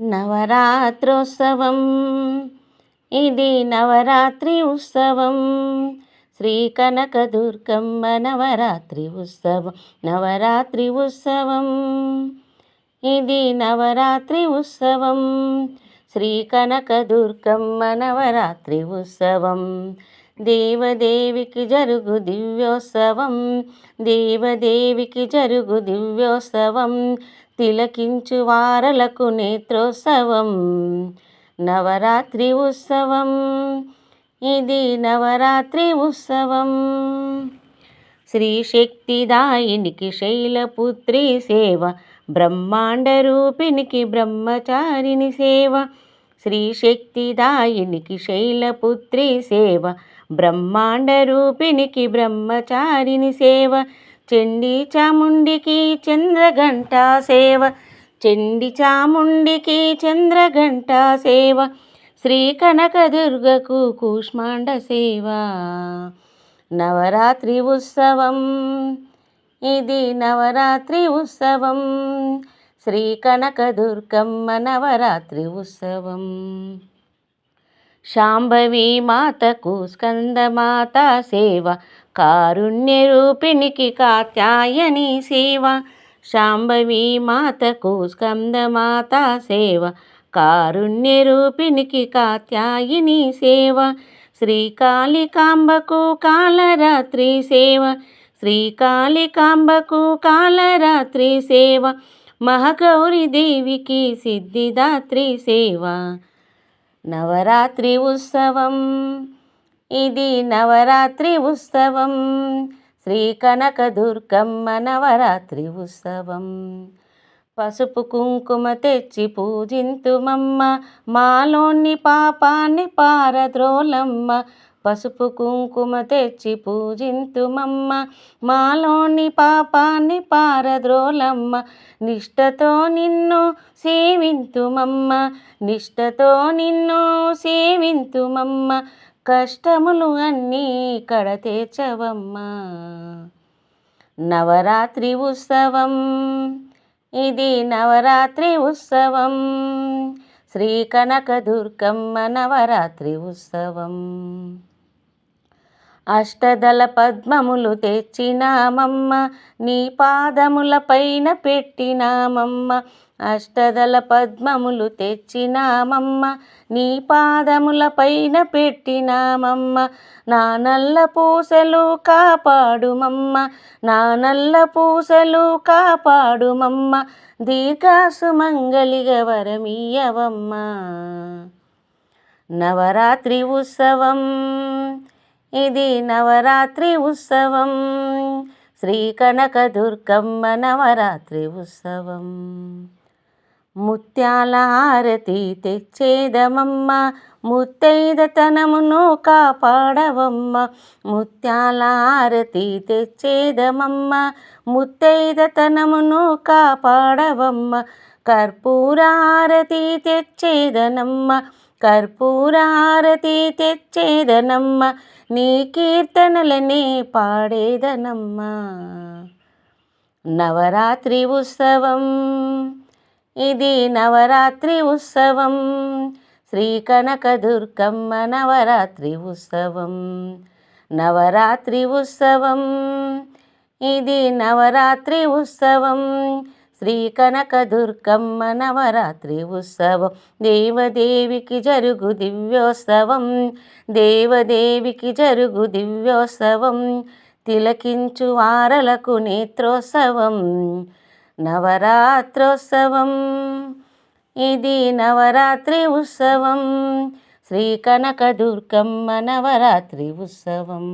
నవరాత్రోత్సవం ఇది నవరాత్రి ఉత్సవం. శ్రీ కనకదుర్గమ్మ నవరాత్రి ఉత్సవం. నవరాత్రి ఉత్సవం ఇది నవరాత్రి ఉత్సవం. శ్రీ కనకదుర్గమ్మ నవరాత్రి ఉత్సవం. దేవదేవికి జరుగు దివ్యోత్సవం. దేవదేవికి జరుగు దివ్యోత్సవం. తిలకించు వారలకు నేత్రోత్సవం. నవరాత్రి ఉత్సవం ఇది నవరాత్రి ఉత్సవం. శ్రీ శక్తిదాయినికి శైలపుత్రి సేవ. బ్రహ్మాండ రూపినికి బ్రహ్మచారిని సేవ. శ్రీ శక్తిదాయినికి శైలపుత్రి సేవ. బ్రహ్మాండ రూపినికి బ్రహ్మచారిని సేవ. చండీ చాముండికి చంద్రఘంట సేవ. చండీ చాముండికి చంద్రఘంట సేవ. శ్రీ కనకదుర్గకు కూష్మాండ సేవ. నవరాత్రి ఉత్సవం ఇది నవరాత్రి ఉత్సవం. శ్రీ కనకదుర్గమ్మ నవరాత్రి ఉత్సవం. శాంభవి మాతకు స్కందమాత సేవ. కారుణ్య రూపినికి కాత్యాయని సేవ. శాంభవి మాతకు స్కందమాత సేవ. కారుణ్య రూపినికి కాత్యాయని సేవ. శ్రీకాళికాంబకు కాళరాత్రి సేవ. శ్రీకాళికాంబకు కాళరాత్రి సేవ. మహాగౌరీ దేవికి సిద్ధిదాత్రి సేవ. నవరాత్రి ఉత్సవం ఇది నవరాత్రి ఉత్సవం. శ్రీ కనకదుర్గమ్మ నవరాత్రి ఉత్సవం. పసుపు కుంకుమ తెచ్చి పూజింతుమమ్మ. మాలోని పాపాన్ని పారద్రోలమ్మ. పసుపు కుంకుమ తెచ్చి పూజింతుమమ్మ. మాలోని పాపాన్ని పారద్రోలమ్మ. నిష్టతో నిన్ను సేవింతుమమ్మ. నిష్టతో నిన్ను సేవింతుమమ్మ. కష్టములు అన్నీ కడతేర్చవమ్మ. నవరాత్రి ఉత్సవం ఇది నవరాత్రి ఉత్సవం. శ్రీ కనకదుర్గమ్మ నవరాత్రి ఉత్సవం. అష్టదళ పద్మములు తెచ్చినామమ్మ. నీ పాదముల పైన పెట్టినామమ్మ. అష్టదళ పద్మములు తెచ్చినామమ్మ. నీ పాదముల పైన పెట్టినామమ్మ. నా నల్ల పూసలు కాపాడుమమ్మ. నా నల్ల పూసలు కాపాడుమమ్మ. దీర్ఘాసుమంగళిగా వరమీయవమ్మ. నవరాత్రి ఉత్సవం ఇది నవరాత్రి ఉత్సవం. శ్రీ కనకదుర్గమ్మ నవరాత్రి ఉత్సవం. ముత్యాల హారతి తెచ్చేదమమ్మ. ముత్తైదతనమును కాపాడవమ్మ. ముత్యాల హారతి తెచ్చేదమమ్మ. ముత్తైదతనమును కాపాడవమ్మ. కర్పూర హారతి తెచ్చేదనమ్మ. కర్పూర హారతి తెచ్చేదనమ్మ. నీ కీర్తనలనే పాడేదనమ్మ. నవరాత్రి ఉత్సవం ఇది నవరాత్రి ఉత్సవం. శ్రీ కనకదుర్గమ్మ నవరాత్రి ఉత్సవం. నవరాత్రి ఉత్సవం ఇది నవరాత్రి ఉత్సవం. శ్రీ కనకదుర్గమ్మ నవరాత్రి ఉత్సవం. దేవదేవికి జరుగు దివ్యోత్సవం. దేవదేవికి జరుగు దివ్యోత్సవం. తిలకించు వారలకు నేత్రోత్సవం. నవరాత్రోత్సవం ఇది నవరాత్రి ఉత్సవం. శ్రీ కనకదుర్గమ్మ నవరాత్రి ఉత్సవం.